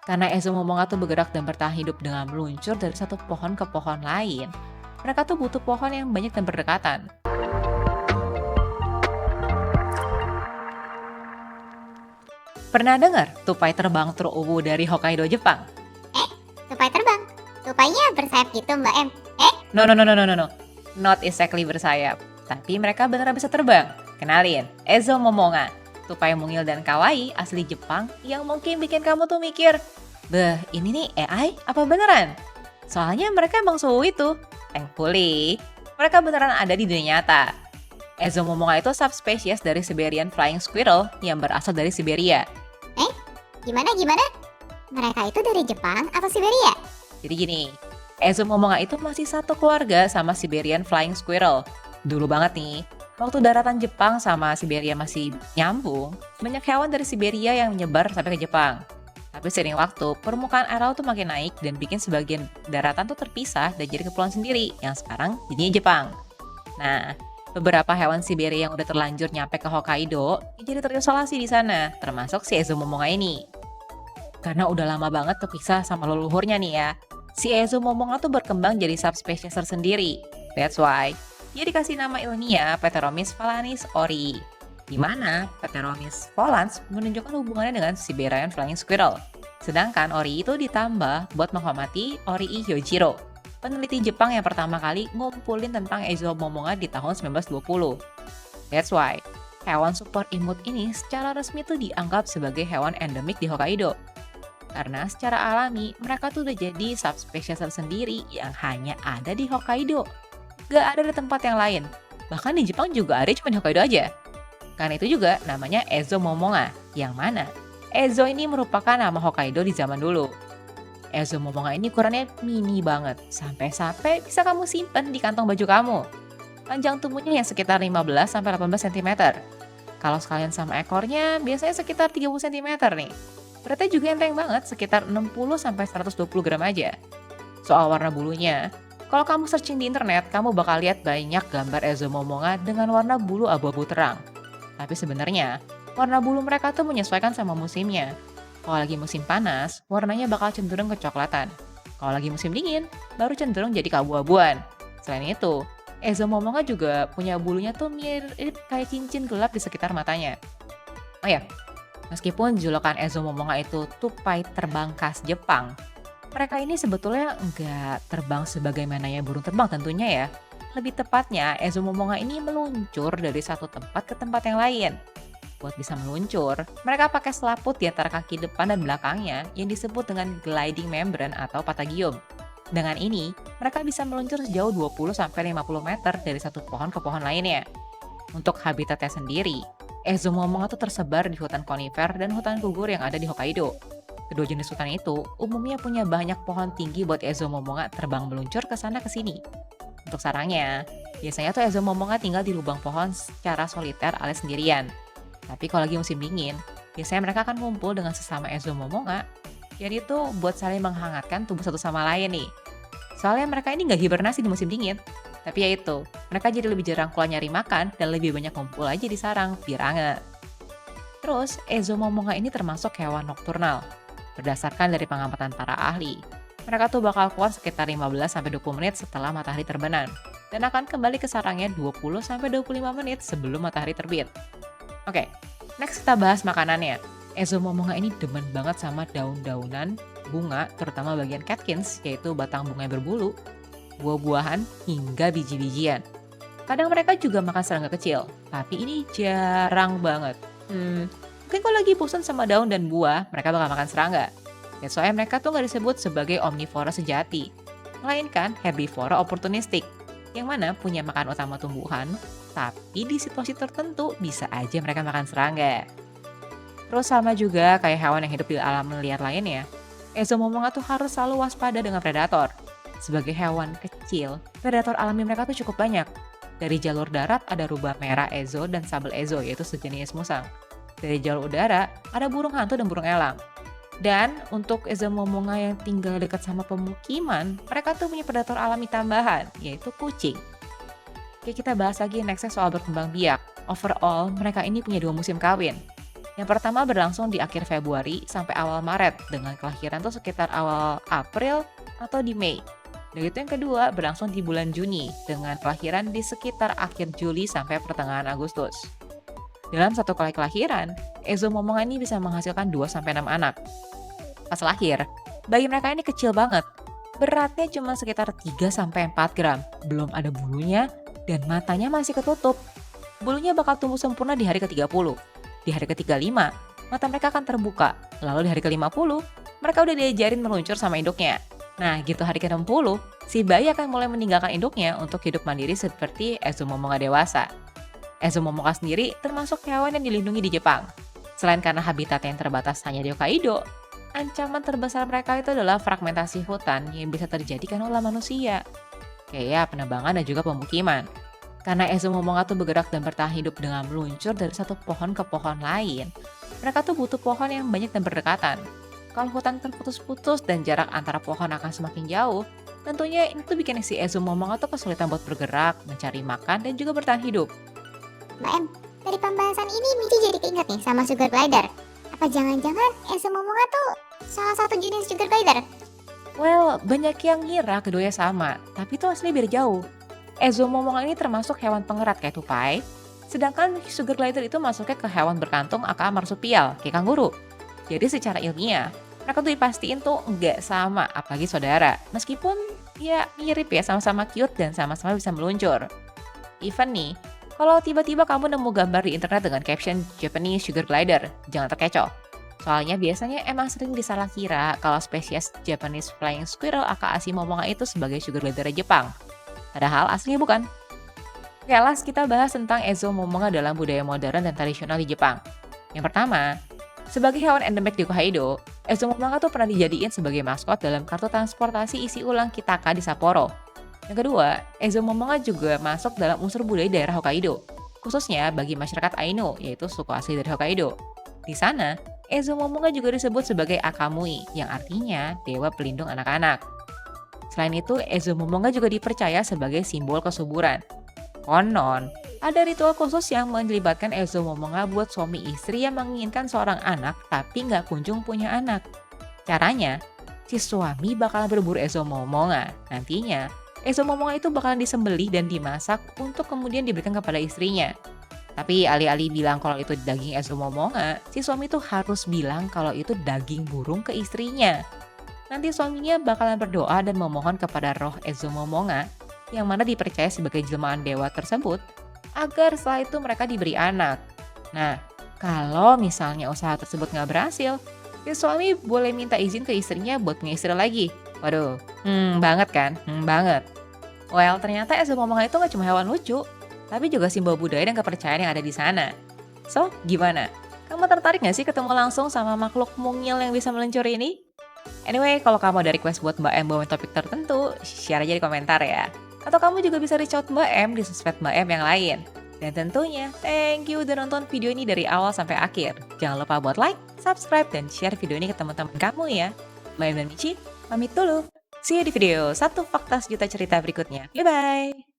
Karena Ezo Momonga tuh bergerak dan bertahan hidup dengan meluncur dari satu pohon ke pohon lain, mereka tuh butuh pohon yang banyak dan berdekatan. Pernah dengar tupai terbang teruwu dari Hokkaido, Jepang? Eh, tupai terbang. Tupainya bersayap gitu, Mbak M. No, no, no, no, no, no, no. Not exactly bersayap. Tapi mereka beneran bisa terbang. Kenalin, Ezo Momonga. Tupai mungil dan kawaii asli Jepang yang mungkin bikin kamu tuh mikir, "Beh, ini nih AI apa beneran?" Soalnya mereka emang suhu itu. Thankfully, mereka beneran ada di dunia nyata. Ezo Momonga itu subspesies dari Siberian Flying Squirrel yang berasal dari Siberia. Gimana? Mereka itu dari Jepang atau Siberia? Jadi gini, Ezo Momonga itu masih satu keluarga sama Siberian Flying Squirrel. Dulu banget nih, waktu daratan Jepang sama Siberia masih nyambung, banyak hewan dari Siberia yang menyebar sampai ke Jepang. Tapi seiring waktu, permukaan air laut tuh makin naik dan bikin sebagian daratan tuh terpisah dan jadi kepulauan sendiri yang sekarang jadinya Jepang. Nah, beberapa hewan Siberia yang udah terlanjur nyampe ke Hokkaido jadi terisolasi di sana, termasuk si Ezo Momonga ini. Karena udah lama banget terpisah sama leluhurnya nih ya, si Ezo Momonga tuh berkembang jadi subspesies tersendiri. That's why dia dikasih nama ilmiah Pteromis falanis ori, di mana Pteromis volans menunjukkan hubungannya dengan Siberian Flying Squirrel. Sedangkan ori itu ditambah buat menghormati Orii Hyojiro, peneliti Jepang yang pertama kali ngumpulin tentang Ezo Momonga di tahun 1920. That's why hewan super imut ini secara resmi tuh dianggap sebagai hewan endemik di Hokkaido. Karena secara alami, mereka tuh udah jadi subspesies tersendiri yang hanya ada di Hokkaido. Gak ada di tempat yang lain. Bahkan di Jepang juga ada cuma di Hokkaido aja. Karena itu juga namanya Ezo Momonga, yang mana Ezo ini merupakan nama Hokkaido di zaman dulu. Ezo Momonga ini ukurannya mini banget, sampai-sampai bisa kamu simpen di kantong baju kamu. Panjang tubuhnya yang sekitar 15-18 cm. Kalau sekalian sama ekornya, biasanya sekitar 30 cm nih. Beratnya juga enteng banget, sekitar 60-120 gram aja. Soal warna bulunya, kalau kamu searching di internet, kamu bakal lihat banyak gambar Ezo Momonga dengan warna bulu abu-abu terang. Tapi sebenarnya, warna bulu mereka tuh menyesuaikan sama musimnya. Kalau lagi musim panas, warnanya bakal cenderung kecoklatan. Kalau lagi musim dingin, baru cenderung jadi keabu-abuan. Selain itu, Ezo Momonga juga punya bulunya tuh mirip kayak cincin gelap di sekitar matanya. Oh ya, meskipun julukan Ezo Momonga itu tupai terbang khas Jepang, mereka ini sebetulnya nggak terbang sebagaimananya burung terbang tentunya ya. Lebih tepatnya, Ezo Momonga ini meluncur dari satu tempat ke tempat yang lain. Buat bisa meluncur, mereka pakai selaput di antara kaki depan dan belakangnya yang disebut dengan gliding membrane atau patagium. Dengan ini, mereka bisa meluncur sejauh 20-50 meter dari satu pohon ke pohon lainnya. Untuk habitatnya sendiri, Ezo Momonga tuh tersebar di hutan konifer dan hutan gugur yang ada di Hokkaido. Kedua jenis hutan itu umumnya punya banyak pohon tinggi buat Ezo Momonga terbang meluncur ke sana ke sini. Untuk sarangnya, biasanya tuh Ezo Momonga tinggal di lubang pohon secara soliter alias sendirian. Tapi kalau lagi musim dingin, biasanya mereka akan kumpul dengan sesama Ezo Momonga. Jadi itu buat saling menghangatkan tubuh satu sama lain nih. Soalnya mereka ini nggak hibernasi di musim dingin. Tapi ya itu, mereka jadi lebih jarang keluar nyari makan dan lebih banyak kumpul aja di sarang biar anget. Terus, Ezo Momonga ini termasuk hewan nokturnal. Berdasarkan dari pengamatan para ahli, mereka tuh bakal keluar sekitar 15-20 menit setelah matahari terbenam dan akan kembali ke sarangnya 20-25 menit sebelum matahari terbit. Oke, next kita bahas makanannya. Ezo Momonga ini demen banget sama daun-daunan, bunga, terutama bagian catkins, yaitu batang bunga yang berbulu, buah-buahan, hingga biji-bijian. Kadang mereka juga makan serangga kecil, tapi ini jarang banget. Mungkin kalau lagi bosan sama daun dan buah, mereka bakal makan serangga. That's why mereka tuh nggak disebut sebagai omnivora sejati, melainkan herbivora opportunistic, yang mana punya makan utama tumbuhan, tapi di situasi tertentu bisa aja mereka makan serangga. Terus sama juga kayak hewan yang hidup di alam liar lainnya, Ezo Momonga tuh harus selalu waspada dengan predator. Sebagai hewan kecil, predator alami mereka tuh cukup banyak. Dari jalur darat ada rubah merah Ezo dan sabel Ezo, yaitu sejenis musang. Dari jalur udara ada burung hantu dan burung elang. Dan untuk Ezo Momonga yang tinggal dekat sama pemukiman, mereka tuh punya predator alami tambahan, yaitu kucing. Oke, kita bahas lagi nextnya soal berkembang biak. Overall, mereka ini punya 2 musim kawin. Yang pertama berlangsung di akhir Februari sampai awal Maret dengan kelahiran tuh sekitar awal April atau di Mei. Dan itu yang kedua berlangsung di bulan Juni dengan kelahiran di sekitar akhir Juli sampai pertengahan Agustus. Dalam satu kali kelahiran, Ezomomonga ini bisa menghasilkan 2-6 anak. Pas lahir, bayi mereka ini kecil banget. Beratnya cuma sekitar 3-4 gram, belum ada bulunya, dan matanya masih ketutup. Bulunya bakal tumbuh sempurna di hari ke-30. Di hari ke-35, mata mereka akan terbuka. Lalu di hari ke-50, mereka udah diajarin meluncur sama induknya. Nah, gitu hari ke-60, si bayi akan mulai meninggalkan induknya untuk hidup mandiri seperti Ezomomonga dewasa. Ezomomonga sendiri termasuk hewan yang dilindungi di Jepang. Selain karena habitat yang terbatas hanya di Hokkaido, ancaman terbesar mereka itu adalah fragmentasi hutan yang bisa terjadi karena ulah manusia, kayak penebangan dan juga pemukiman. Karena Ezomomonga tuh bergerak dan bertahan hidup dengan meluncur dari satu pohon ke pohon lain, mereka tuh butuh pohon yang banyak dan berdekatan. Kalau hutan terputus-putus dan jarak antara pohon akan semakin jauh, tentunya ini tuh bikin si Ezomomonga tuh kesulitan buat bergerak, mencari makan, dan juga bertahan hidup. Mbak Em, dari pembahasan ini Michi jadi keinget nih sama sugar glider. Apa jangan-jangan Ezomomonga tuh salah satu jenis sugar glider? Well, banyak yang ngira keduanya sama, tapi itu asli beda jauh. Ezomomonga ini termasuk hewan pengerat kayak tupai, sedangkan sugar glider itu masuknya ke hewan berkantung aka marsupial kayak kanguru. Jadi secara ilmiah, mereka tuh dipastiin tuh nggak sama, apalagi saudara. Meskipun ya mirip ya, sama-sama cute dan sama-sama bisa meluncur. Even nih, kalau tiba-tiba kamu nemu gambar di internet dengan caption Japanese sugar glider, jangan terkecoh. Soalnya biasanya emang sering disalah kira kalau spesies Japanese flying squirrel aka Asimomonga itu sebagai sugar glider Jepang. Padahal aslinya bukan. Oke, last kita bahas tentang Ezomomonga dalam budaya modern dan tradisional di Jepang. Yang pertama, sebagai hewan endemik di Hokkaido, Ezomomonga tuh pernah dijadiin sebagai maskot dalam kartu transportasi isi ulang Kitaka di Sapporo. Yang kedua, Ezomomonga juga masuk dalam unsur budaya daerah Hokkaido, khususnya bagi masyarakat Ainu, yaitu suku asli dari Hokkaido. Di sana, Ezomomonga juga disebut sebagai Akamui, yang artinya dewa pelindung anak-anak. Selain itu, Ezomomonga juga dipercaya sebagai simbol kesuburan. Konon, ada ritual khusus yang melibatkan Ezomomonga buat suami istri yang menginginkan seorang anak tapi nggak kunjung punya anak. Caranya, si suami bakalan berburu Ezomomonga. Nantinya, Ezomomonga itu bakalan disembelih dan dimasak untuk kemudian diberikan kepada istrinya. Tapi alih-alih bilang kalau itu daging Ezomomonga, si suami tuh harus bilang kalau itu daging burung ke istrinya. Nanti suaminya bakalan berdoa dan memohon kepada roh Ezomomonga yang mana dipercaya sebagai jelmaan dewa tersebut agar setelah itu mereka diberi anak. Nah, kalau misalnya usaha tersebut nggak berhasil, si suami boleh minta izin ke istrinya buat punya istri lagi. Waduh, banget kan? Banget. Well, ternyata Ezomomonga itu nggak cuma hewan lucu, tapi juga simbol budaya dan kepercayaan yang ada di sana. So, gimana? Kamu tertarik nggak sih ketemu langsung sama makhluk mungil yang bisa meluncur ini? Anyway, kalau kamu ada request buat Mbak M bawain topik tertentu, share aja di komentar ya. Atau kamu juga bisa reach out Mbak M di sosmed Mbak M yang lain. Dan tentunya, thank you udah nonton video ini dari awal sampai akhir. Jangan lupa buat like, subscribe, dan share video ini ke teman-teman kamu ya. Mbak M dan Michi, pamit dulu. See you di video 1 Fakta Sejuta Cerita berikutnya. Bye-bye!